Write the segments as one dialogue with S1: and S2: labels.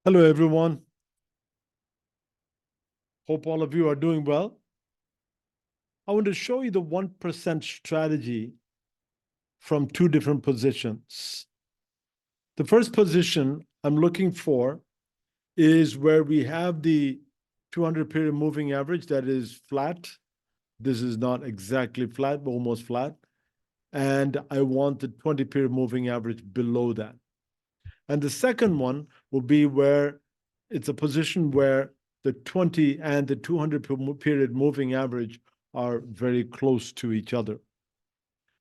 S1: Hello, everyone. Hope all of you are doing well. I want to show you the 1% strategy from two different positions. The first position I'm looking for is where we have the 200 period moving average that is flat. This is not exactly flat, but almost flat. And I want the 20 period moving average below that. And the second one will be where it's a position where the 20 and the 200 period moving average are very close to each other.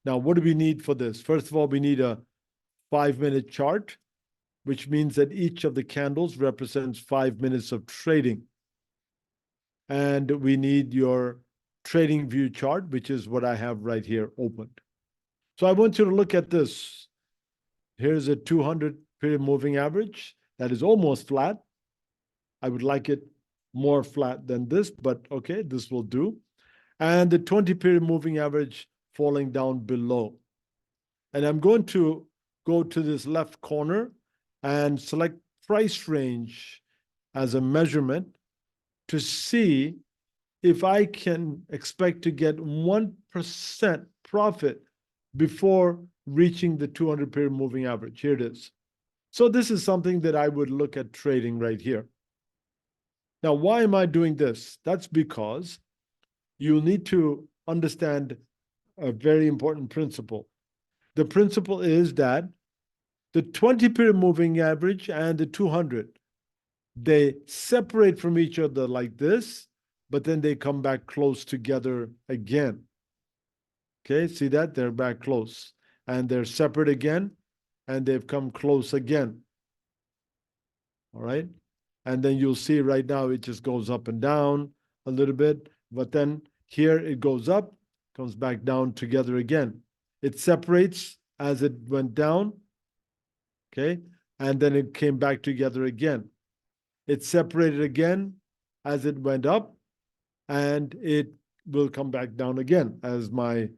S1: Now, what do we need for this? First of all, we need a 5-minute chart, which means that each of the candles represents 5 minutes of trading. And we need your trading view chart, which is what I have right here opened. So I want you to look at this. Here's a 200 period moving average that is almost flat. I would like it more flat than this, but okay, this will do. And the 20 period moving average falling down below. And I'm going to go to this left corner and select price range as a measurement to see if I can expect to get 1% profit before reaching the 200 period moving average. Here it is. So this is something that I would look at trading right here. Now, why am I doing this? That's because you need to understand a very important principle. The principle is that the 20 period moving average and the 200, they separate from each other like this, but then they come back close together again. Okay, see that? They're back close. And they're separate again, and they've come close again. All right? And then you'll see right now it just goes up and down a little bit, but then here it goes up, comes back down together again. It separates as it went down, okay? And then it came back together again. It separated again as it went up, and it will come back down again as my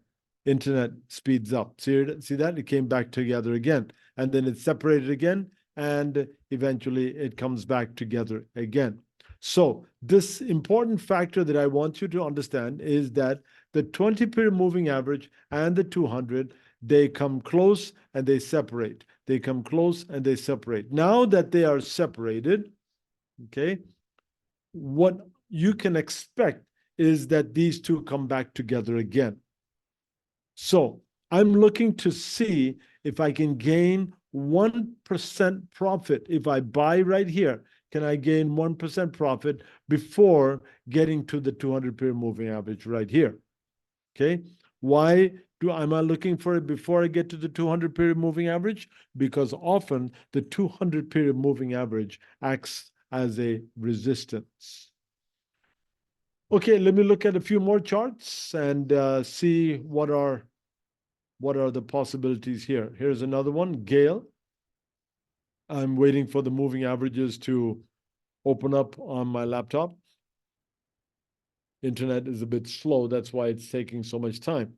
S1: internet speeds up. See that? It came back together again. And then it separated again, and eventually it comes back together again. So this important factor that I want you to understand is that the 20 period moving average and the 200, they come close and they separate. They come close and they separate. Now that they are separated, okay, what you can expect is that these two come back together again. So I'm looking to see if I can gain 1% profit. If I buy right here, can I gain 1% profit before getting to the 200 period moving average right here? Okay. Why am I looking for it before I get to the 200 period moving average? Because often the 200 period moving average acts as a resistance. Okay, let me look at a few more charts and see what are the possibilities here. Here's another one, Gale. I'm waiting for the moving averages to open up on my laptop. Internet is a bit slow. That's why it's taking so much time.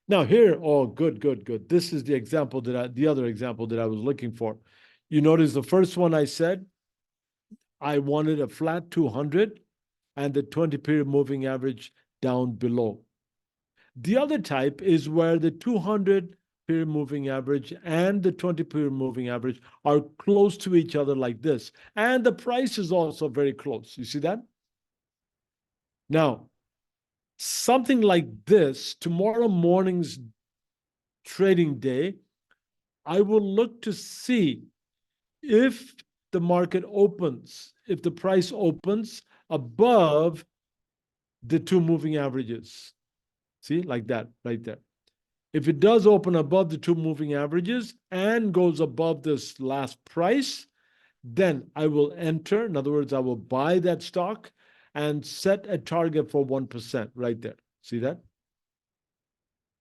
S1: Now here, oh, good. This is the example the other example that I was looking for. You notice the first one I said, I wanted a flat 200 and the 20 period moving average down below. The other type is where the 200 period moving average and the 20 period moving average are close to each other like this. And the price is also very close. You see that? Now, something like this, tomorrow morning's trading day, I will look to see if the market opens, if the price opens above the two moving averages. See, like that, right there. If it does open above the two moving averages and goes above this last price, then I will enter. In other words, I will buy that stock and set a target for 1% right there. See that?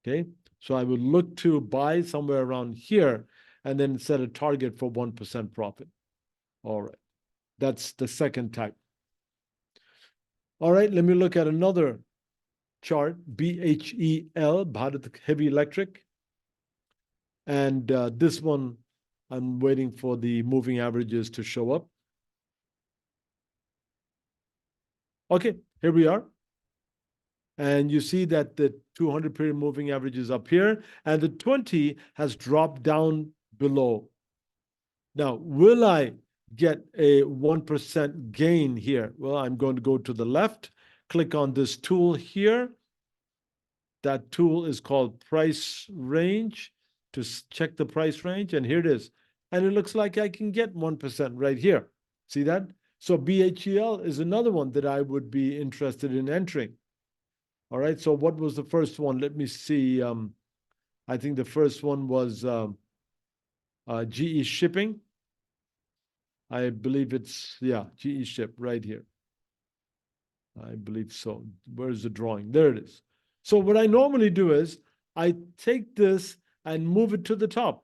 S1: Okay. So I would look to buy somewhere around here and then set a target for 1% profit. All right. That's the second type. All right. Let me look at another chart, BHEL, Bharat Heavy Electric. And this one, I'm waiting for the moving averages to show up. Okay, here we are. And you see that the 200 period moving average is up here, and the 20 has dropped down below. Now, will I get a 1% gain here? Well, I'm going to go to the left, click on this tool here. That tool is called price range, to check the price range, and here it is. And it looks like I can get 1% right here. See that? So BHEL is another one that I would be interested in entering. All right, so what was the first one? Let me see. I think the first one was GE Shipping. I believe it's, yeah, GE Ship right here. I believe so. Where's the drawing? There it is. So what I normally do is I take this and move it to the top,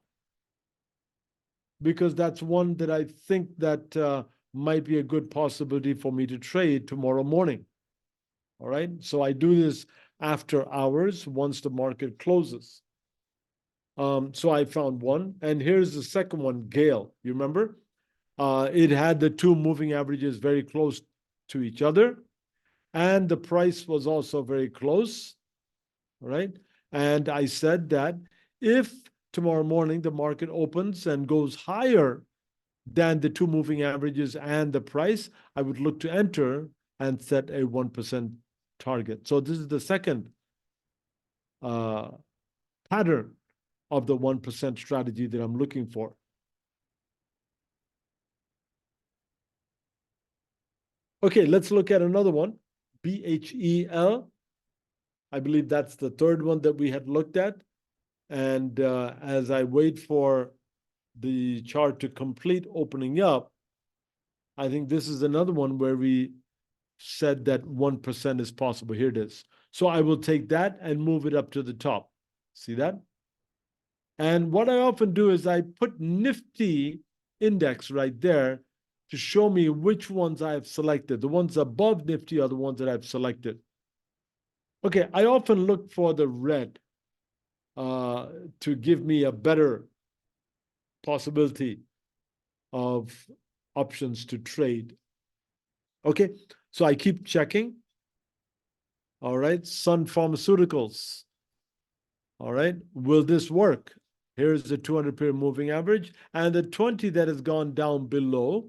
S1: because that's one that I think that might be a good possibility for me to trade tomorrow morning. All right, so I do this after hours once the market closes. So I found one, and here's the second one, Gale. You remember? It had the two moving averages very close to each other, and the price was also very close, right? And I said that if tomorrow morning the market opens and goes higher than the two moving averages and the price, I would look to enter and set a 1% target. So this is the second pattern of the 1% strategy that I'm looking for. Okay, let's look at another one, BHEL. I believe that's the third one that we had looked at. And as I wait for the chart to complete opening up, I think this is another one where we said that 1% is possible. Here it is. So I will take that and move it up to the top. See that? And what I often do is I put Nifty index right there to show me which ones I have selected. The ones above Nifty are the ones that I've selected. Okay, I often look for the red to give me a better possibility of options to trade. Okay, so I keep checking. All right, Sun Pharmaceuticals. All right, will this work? Here's the 200 period moving average and the 20 that has gone down below.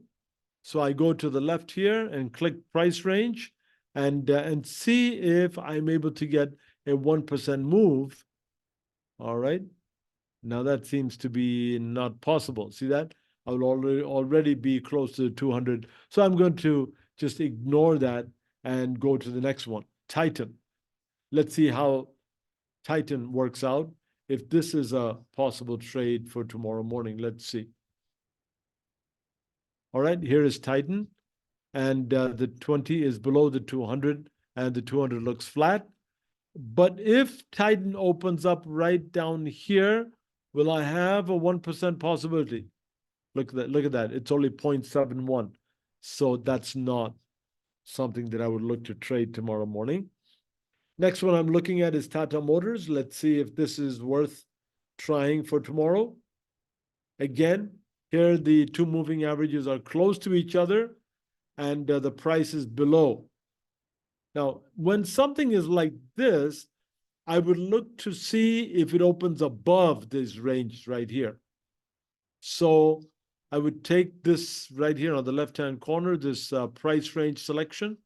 S1: So I go to the left here and click price range and see if I'm able to get a 1% move. All right. Now that seems to be not possible. See that? I will already be close to 200. So I'm going to just ignore that and go to the next one, Titan. Let's see how Titan works out. If this is a possible trade for tomorrow morning, let's see. All right, here is Titan. And the 20 is below the 200, and the 200 looks flat. But if Titan opens up right down here, will I have a 1% possibility? Look at that. It's only 0.71. So that's not something that I would look to trade tomorrow morning. Next one I'm looking at is Tata Motors. Let's see if this is worth trying for tomorrow. Again, here the two moving averages are close to each other, and the price is below. Now, when something is like this, I would look to see if it opens above this range right here. So I would take this right here on the left-hand corner, this price range selection,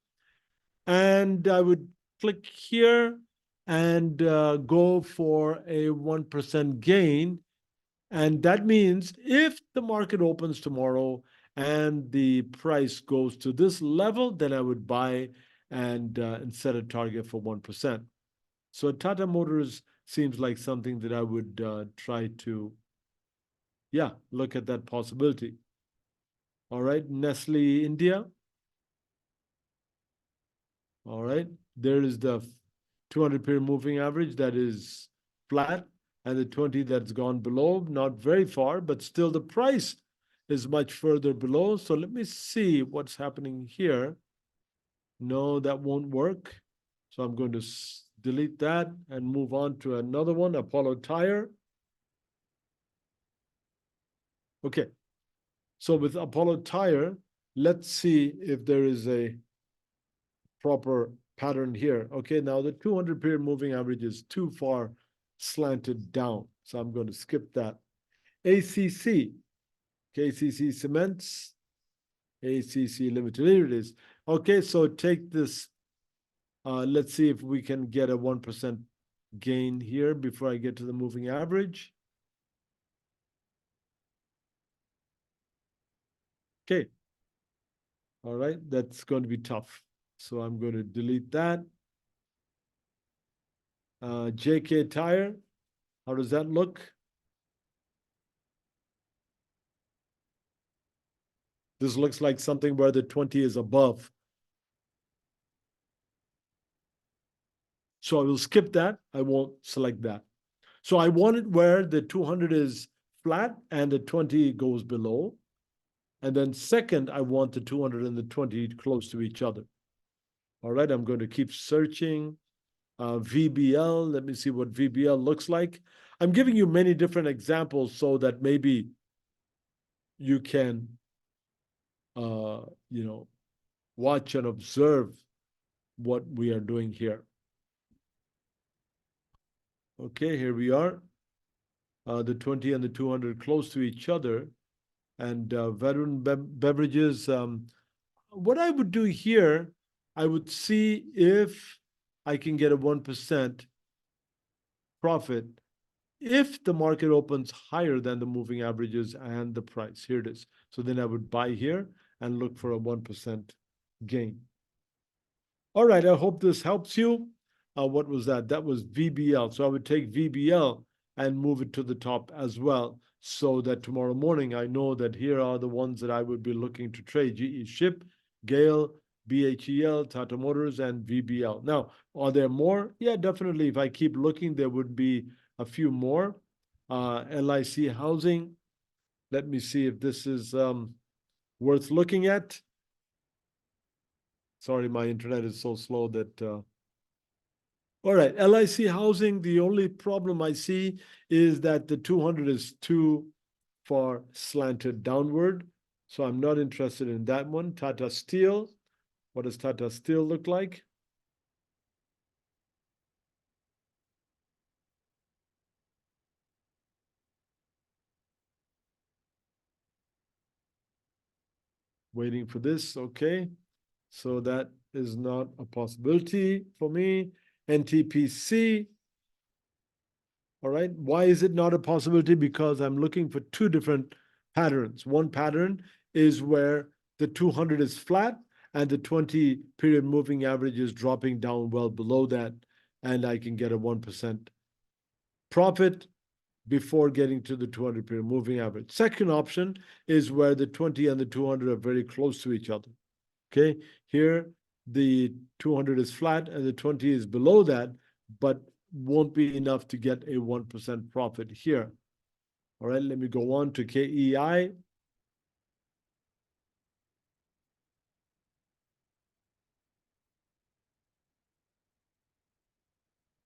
S1: and I would click here and go for a 1% gain. And that means if the market opens tomorrow and the price goes to this level, then I would buy and set a target for 1%. So Tata Motors seems like something that I would try to, look at that possibility. All right, Nestle India. All right, there is the 200 period moving average that is flat, and the 20 that's gone below, not very far, but still the price is much further below. So let me see what's happening here. No, that won't work. So I'm going to delete that and move on to another one, Apollo Tire. Okay, so with Apollo Tire, let's see if there is a proper pattern here. Okay, now the 200 period moving average is too far slanted down. So I'm going to skip that. ACC, KCC Cements, ACC Limited, here it is. Okay, so take this. Let's see if we can get a 1% gain here before I get to the moving average. Okay. All right, that's going to be tough. So I'm going to delete that. JK Tire, how does that look? This looks like something where the 20 is above. So I will skip that. I won't select that. So I want it where the 200 is flat and the 20 goes below. And then second, I want the 200 and the 20 close to each other. All right, I'm going to keep searching. VBL, let me see what VBL looks like. I'm giving you many different examples so that maybe you can, watch and observe what we are doing here. Okay, here we are. The 20 and the 200 close to each other. And veteran beverages, what I would do here, I would see if I can get a 1% profit if the market opens higher than the moving averages and the price. Here it is. So then I would buy here and look for a 1% gain. All right, I hope this helps you. What was that? That was VBL. So I would take VBL and move it to the top as well, so that tomorrow morning I know that here are the ones that I would be looking to trade: GE Ship, Gale, BHEL, Tata Motors, and VBL. Now, are there more? Yeah, definitely. If I keep looking, there would be a few more. LIC Housing. Let me see if this is worth looking at. Sorry, my internet is so slow that... All right, LIC Housing, the only problem I see is that the 200 is too far slanted downward. So I'm not interested in that one. Tata Steel. What does Tata Steel look like? Waiting for this. Okay. So that is not a possibility for me. NTPC. All right. Why is it not a possibility? Because I'm looking for two different patterns. One pattern is where the 200 is flat and the 20 period moving average is dropping down well below that, and I can get a 1% profit before getting to the 200 period moving average. Second option is where the 20 and the 200 are very close to each other. Okay, here the 200 is flat and the 20 is below that, but won't be enough to get a 1% profit here. All right, let me go on to KEI.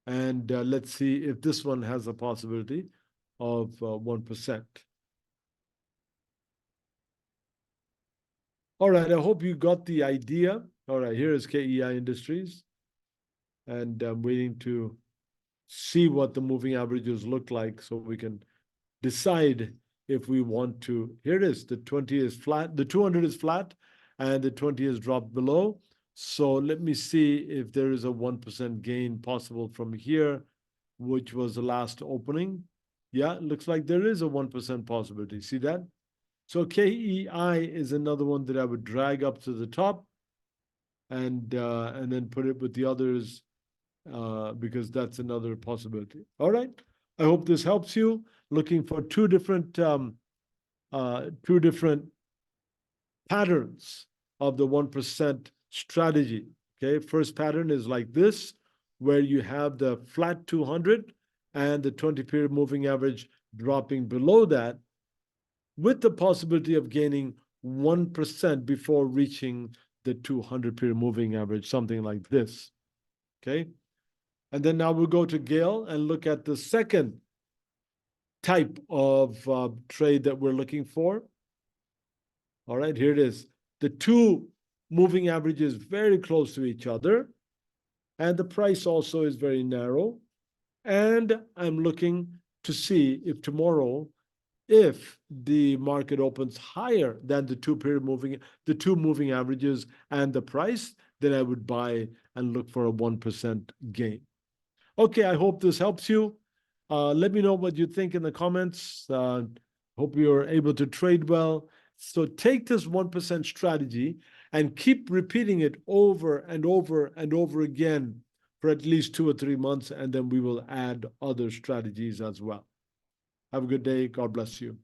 S1: And let's see if this one has a possibility of 1%. All right, I hope you got the idea. All right, here is KEI Industries. And I'm waiting to see what the moving averages look like so we can decide if we want to. Here it is. The 20 is flat. The 200 is flat and the 20 is dropped below. So let me see if there is a 1% gain possible from here, which was the last opening. Yeah, it looks like there is a 1% possibility. See that? So KEI is another one that I would drag up to the top and then put it with the others because that's another possibility. All right. I hope this helps you. Looking for two different patterns of the 1% strategy. Okay. First pattern is like this, where you have the flat 200 and the 20 period moving average dropping below that, with the possibility of gaining 1% before reaching the 200 period moving average, something like this. Okay. And then now we'll go to Gale and look at the second type of trade that we're looking for. All right, here it is. The two moving average is very close to each other, and the price also is very narrow. And I'm looking to see if tomorrow, if the market opens higher than the two moving averages and the price, then I would buy and look for a 1% gain. Okay, I hope this helps you. Let me know what you think in the comments. Hope you're able to trade well. So take this 1% strategy and keep repeating it over and over and over again for at least 2 or 3 months, and then we will add other strategies as well. Have a good day. God bless you.